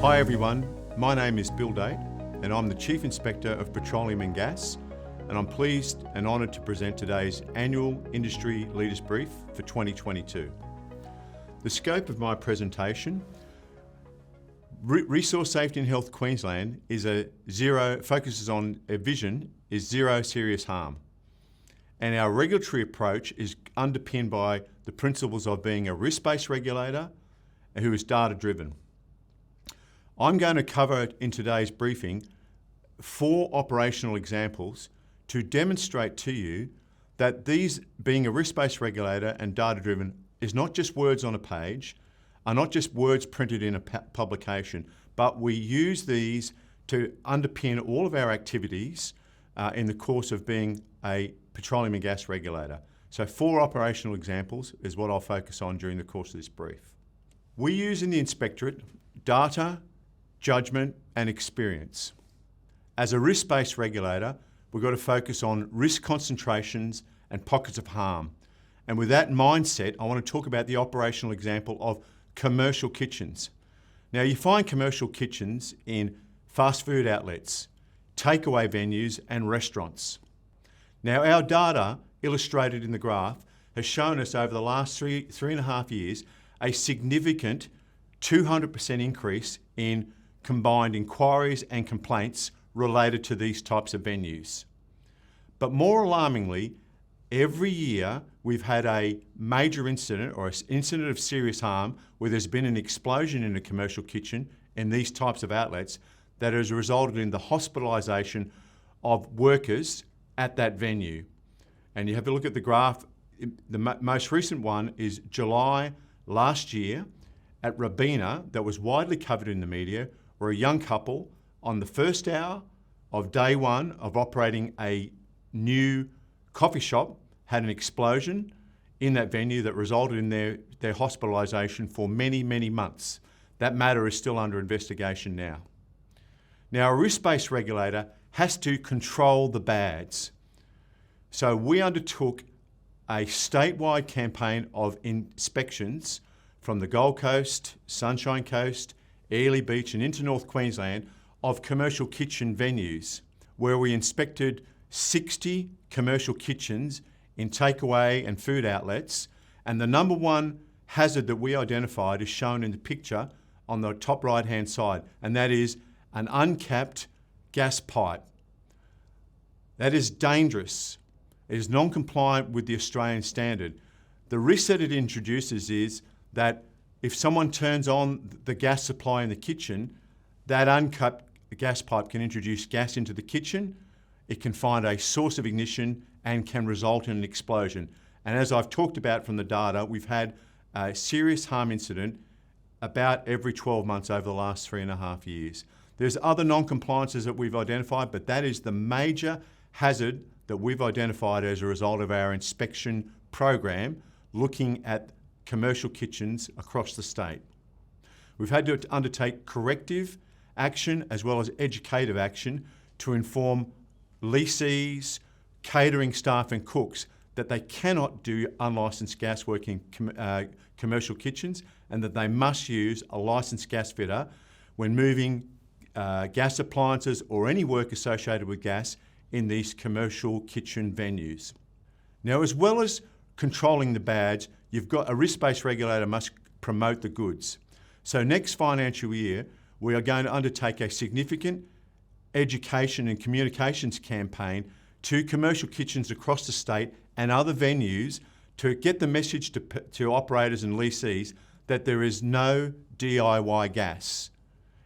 Hi everyone, my name is Bill Date and I'm the Chief Inspector of Petroleum and Gas, and I'm pleased and honoured to present today's annual Industry Leaders Brief for 2022. The scope of my presentation: Resource Safety and Health Queensland focuses on a vision is zero serious harm. And our regulatory approach is underpinned by the principles of being a risk-based regulator who is data-driven. I'm going to cover in today's briefing 4 operational examples to demonstrate to you that these, being a risk-based regulator and data-driven, is not just words on a page, are not just words printed in a publication, but we use these to underpin all of our activities in the course of being a petroleum and gas regulator. So 4 operational examples is what I'll focus on during the course of this brief. We use in the Inspectorate data, judgment and experience. As a risk-based regulator, we've got to focus on risk concentrations and pockets of harm. And with that mindset, I want to talk about the operational example of commercial kitchens. Now, you find commercial kitchens in fast food outlets, takeaway venues and restaurants. Now, our data, illustrated in the graph, has shown us over the last three and a half years a significant 200% increase in combined inquiries and complaints related to these types of venues. But more alarmingly, every year we've had a major incident or an incident of serious harm where there's been an explosion in a commercial kitchen in these types of outlets that has resulted in the hospitalisation of workers at that venue. And you have a look at the graph. The most recent one is July last year at Robina, that was widely covered in the media, where a young couple on the first hour of day one of operating a new coffee shop had an explosion in that venue that resulted in their hospitalisation for many, many months. That matter is still under investigation now. Now, a risk-based regulator has to control the bads. So we undertook a statewide campaign of inspections from the Gold Coast, Sunshine Coast, Airlie Beach and into North Queensland of commercial kitchen venues, where we inspected 60 commercial kitchens in takeaway and food outlets. And the number one hazard that we identified is shown in the picture on the top right-hand side, and that is an uncapped gas pipe. That is dangerous. It is non-compliant with the Australian standard. The risk that it introduces is that if someone turns on the gas supply in the kitchen, that uncapped gas pipe can introduce gas into the kitchen. It can find a source of ignition and can result in an explosion. And as I've talked about from the data, we've had a serious harm incident about every 12 months over the last 3.5 years. There's other non-compliances that we've identified, but that is the major hazard that we've identified as a result of our inspection program looking at commercial kitchens across the state. We've had to undertake corrective action as well as educative action to inform lessees, catering staff and cooks that they cannot do unlicensed gas work in commercial kitchens and that they must use a licensed gas fitter when moving gas appliances or any work associated with gas in these commercial kitchen venues. Now, as well as controlling the bads, you've got a risk-based regulator must promote the goods. So next financial year, we are going to undertake a significant education and communications campaign to commercial kitchens across the state and other venues to get the message to operators and lessees that there is no DIY gas.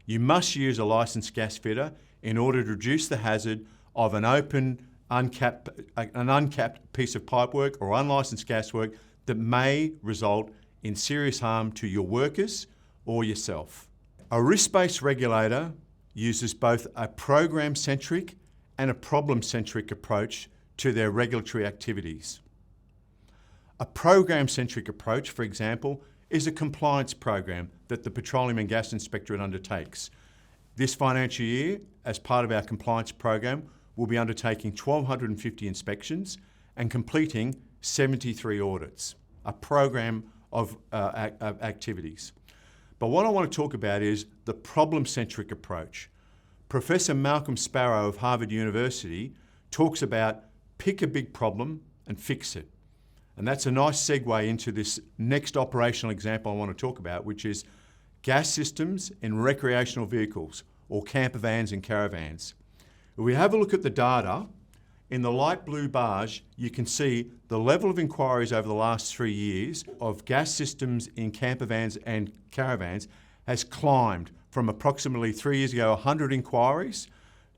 You must use a licensed gas fitter in order to reduce the hazard of an uncapped piece of pipework or unlicensed gas work that may result in serious harm to your workers or yourself. A risk-based regulator uses both a program-centric and a problem-centric approach to their regulatory activities. A program-centric approach, for example, is a compliance program that the Petroleum and Gas Inspectorate undertakes. This financial year, as part of our compliance program, we'll be undertaking 1,250 inspections and completing 73 audits, a program of activities. But what I want to talk about is the problem-centric approach. Professor Malcolm Sparrow of Harvard University talks about pick a big problem and fix it. And that's a nice segue into this next operational example I want to talk about, which is gas systems in recreational vehicles, or camper vans and caravans. If we have a look at the data, in the light blue bars, you can see the level of inquiries over the last 3 years of gas systems in camper vans and caravans has climbed from approximately 3 years ago, 100 inquiries,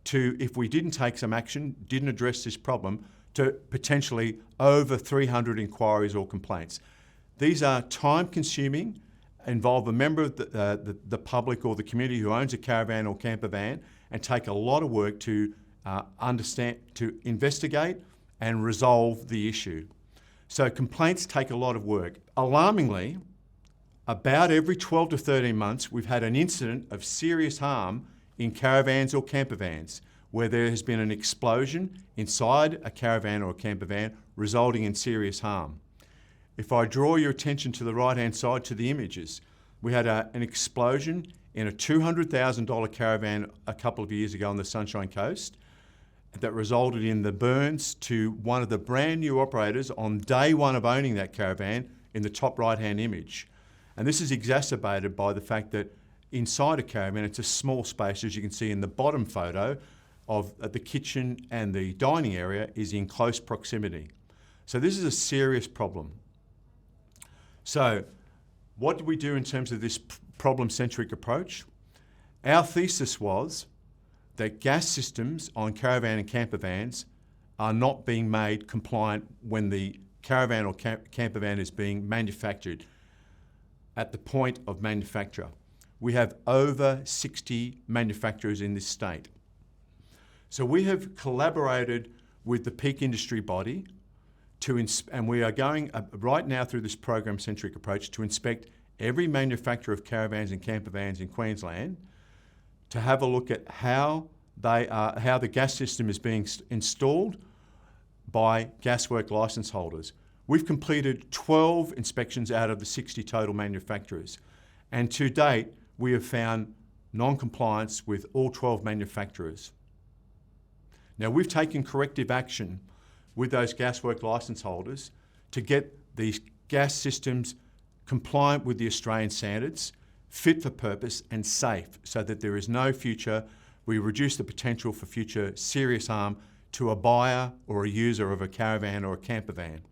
to, if we didn't take some action, didn't address this problem, to potentially over 300 inquiries or complaints. These are time-consuming, involve a member of the public or the community who owns a caravan or camper van, and take a lot of work to understand, to investigate and resolve the issue. So complaints take a lot of work. Alarmingly, about every 12 to 13 months, we've had an incident of serious harm in caravans or camper vans, where there has been an explosion inside a caravan or a camper van, resulting in serious harm. If I draw your attention to the right-hand side to the images, we had an explosion in a $200,000 caravan a couple of years ago on the Sunshine Coast that resulted in the burns to one of the brand new operators on day one of owning that caravan in the top right-hand image. And this is exacerbated by the fact that inside a caravan, it's a small space, as you can see in the bottom photo, of the kitchen and the dining area is in close proximity. So this is a serious problem. So what did we do in terms of this problem-centric approach? Our thesis was that gas systems on caravan and camper vans are not being made compliant when the caravan or camper van is being manufactured at the point of manufacture. We have over 60 manufacturers in this state. So we have collaborated with the peak industry body and we are going right now through this program-centric approach to inspect every manufacturer of caravans and camper vans in Queensland to have a look at how the gas system is being installed by gaswork licence holders. We've completed 12 inspections out of the 60 total manufacturers, and to date we have found non-compliance with all 12 manufacturers. Now, we've taken corrective action with those gaswork licence holders to get these gas systems compliant with the Australian standards, fit for purpose and safe, so that there is no future, we reduce the potential for future serious harm to a buyer or a user of a caravan or a camper van.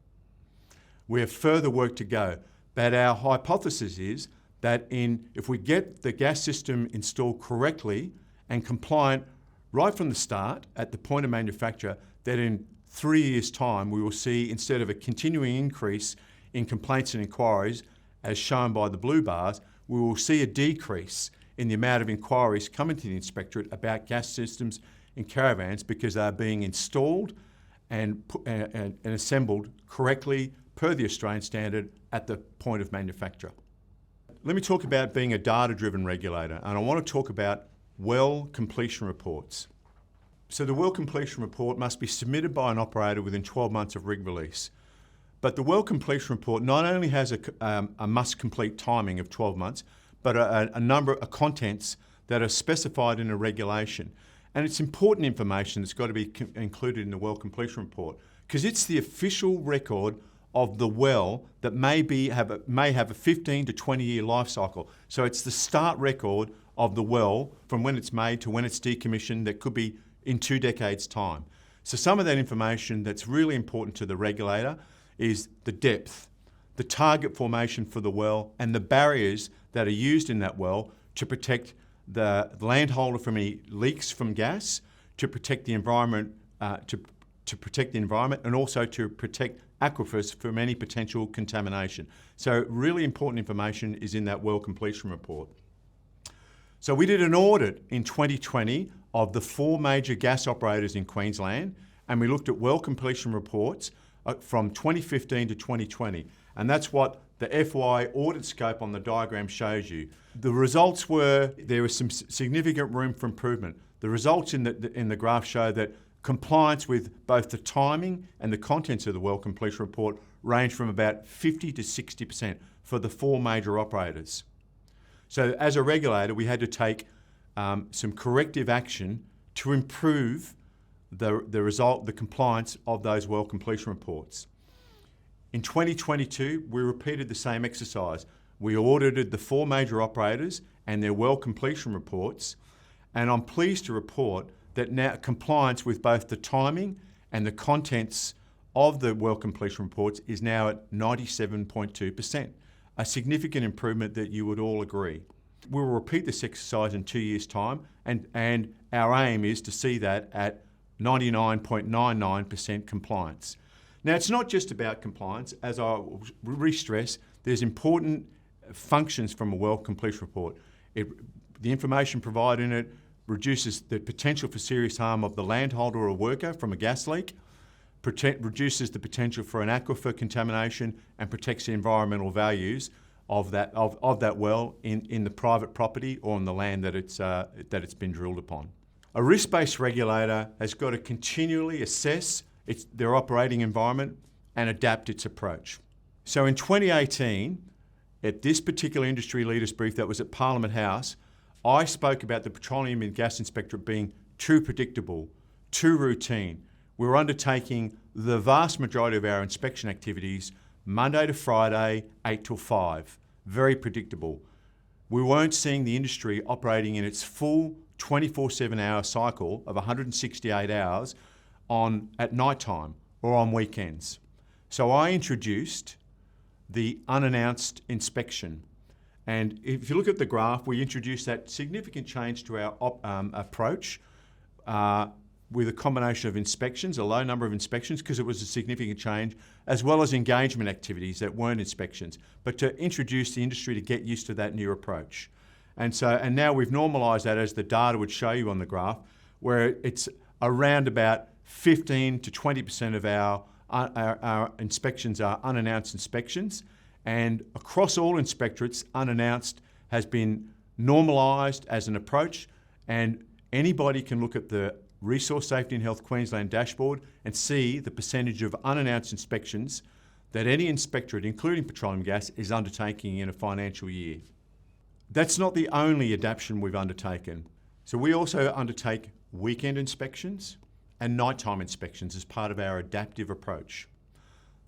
We have further work to go, but our hypothesis is that if we get the gas system installed correctly and compliant right from the start, at the point of manufacture, that in 3 years' time we will see, instead of a continuing increase in complaints and inquiries, as shown by the blue bars, we will see a decrease in the amount of inquiries coming to the Inspectorate about gas systems in caravans, because they are being installed and assembled correctly per the Australian standard at the point of manufacture. Let me talk about being a data-driven regulator, and I want to talk about well completion reports. So the well completion report must be submitted by an operator within 12 months of rig release. But the well completion report not only has a must complete timing of 12 months, but a number of contents that are specified in a regulation. And it's important information that's got to be included in the well completion report, because it's the official record of the well that may have a 15 to 20 year life cycle. So it's the start record of the well from when it's made to when it's decommissioned, that could be in 2 decades' time. So some of that information that's really important to the regulator is the depth, the target formation for the well, and the barriers that are used in that well to protect the landholder from any leaks from gas, to protect the environment, to protect the environment, and also to protect aquifers from any potential contamination. So really important information is in that well completion report. So we did an audit in 2020 of the 4 major gas operators in Queensland, and we looked at well completion reports from 2015 to 2020. And that's what the FY audit scope on the diagram shows you. The results were, there was some significant room for improvement. The results in the graph show that compliance with both the timing and the contents of the well completion report range from about 50 to 60% for the 4 major operators. So as a regulator, we had to take some corrective action to improve the compliance of those well completion reports. In 2022, we repeated the same exercise. We audited the 4 major operators and their well completion reports, and I'm pleased to report that now compliance with both the timing and the contents of the well completion reports is now at 97.2%, a significant improvement that you would all agree. We will repeat this exercise in 2 years' time, and our aim is to see that at 99.99% compliance. Now, it's not just about compliance. As I re-stress, there's important functions from a well completion report. The information provided in it reduces the potential for serious harm of the landholder or worker from a gas leak, reduces the potential for an aquifer contamination, and protects the environmental values of that well in the private property or on the land that it's been drilled upon. A risk-based regulator has got to continually assess their operating environment and adapt its approach. So in 2018, at this particular industry leaders brief that was at Parliament House, I spoke about the Petroleum and Gas Inspectorate being too predictable, too routine. We were undertaking the vast majority of our inspection activities Monday to Friday, 8 till 5. Very predictable. We weren't seeing the industry operating in its full 24/7 hour cycle of 168 hours at night time or on weekends. So I introduced the unannounced inspection. And if you look at the graph, we introduced that significant change to our approach with a combination of inspections, a low number of inspections because it was a significant change, as well as engagement activities that weren't inspections, but to introduce the industry to get used to that new approach. And now we've normalised that, as the data would show you on the graph, where it's around about 15 to 20% of our inspections are unannounced inspections. And across all inspectorates, unannounced has been normalised as an approach, and anybody can look at the Resource Safety and Health Queensland dashboard and see the percentage of unannounced inspections that any inspectorate, including petroleum gas, is undertaking in a financial year. That's not the only adaptation we've undertaken. So we also undertake weekend inspections and nighttime inspections as part of our adaptive approach.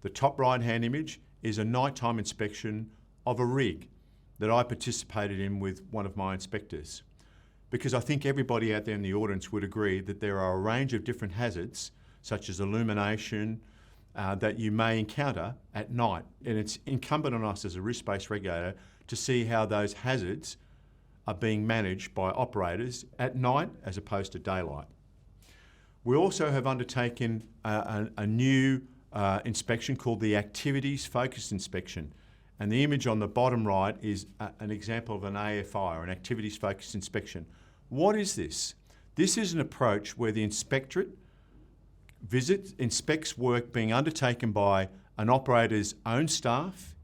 The top right-hand image is a nighttime inspection of a rig that I participated in with one of my inspectors, because I think everybody out there in the audience would agree that there are a range of different hazards, such as illumination, that you may encounter at night. And it's incumbent on us as a risk-based regulator to see how those hazards are being managed by operators at night as opposed to daylight. We also have undertaken a new inspection called the Activities Focused Inspection. And the image on the bottom right is an example of an AFI, or an Activities Focused Inspection. What is this? This is an approach where the inspectorate inspects work being undertaken by an operator's own staff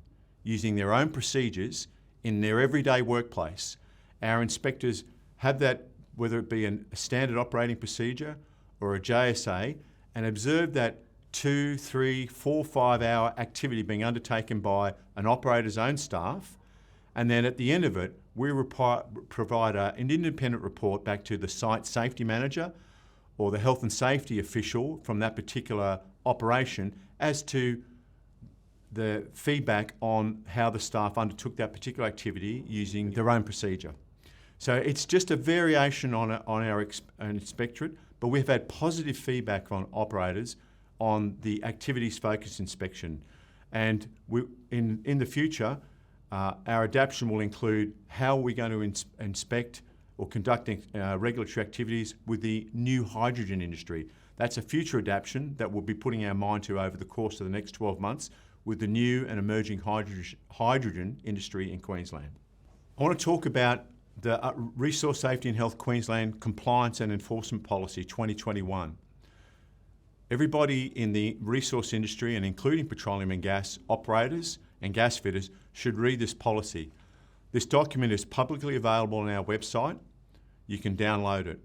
using their own procedures in their everyday workplace. Our inspectors have that, whether it be a standard operating procedure or a JSA, and observe that 2, 3, 4, 5 hour activity being undertaken by an operator's own staff. And then at the end of it, we provide an independent report back to the site safety manager or the health and safety official from that particular operation as to the feedback on how the staff undertook that particular activity using their own procedure. So it's just a variation on our inspectorate, but we've had positive feedback from operators on the activities focused inspection. And in the future, our adaptation will include how we're going to inspect or conducting regulatory activities with the new hydrogen industry. That's a future adaptation that we'll be putting our mind to over the course of the next 12 months with the new and emerging hydrogen industry in Queensland. I want to talk about the Resource Safety and Health Queensland Compliance and Enforcement Policy 2021. Everybody in the resource industry, and including petroleum and gas operators and gas fitters, should read this policy. This document is publicly available on our website. You can download it.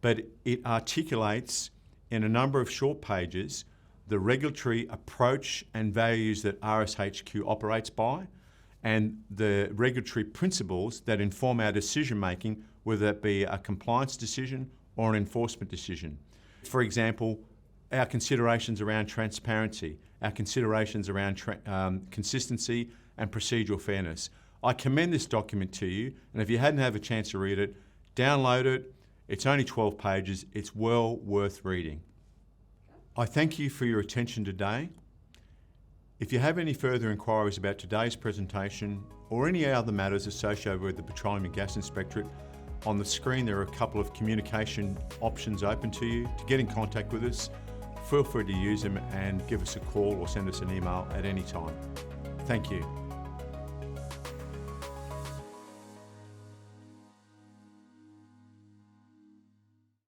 But it articulates in a number of short pages the regulatory approach and values that RSHQ operates by, and the regulatory principles that inform our decision making, whether that be a compliance decision or an enforcement decision. For example, our considerations around transparency, our considerations around consistency and procedural fairness. I commend this document to you, and if you hadn't had a chance to read it, download it. It's only 12 pages. It's well worth reading. I thank you for your attention today. If you have any further inquiries about today's presentation or any other matters associated with the Petroleum and Gas Inspectorate, on the screen there are a couple of communication options open to you. To get in contact with us, feel free to use them and give us a call or send us an email at any time. Thank you.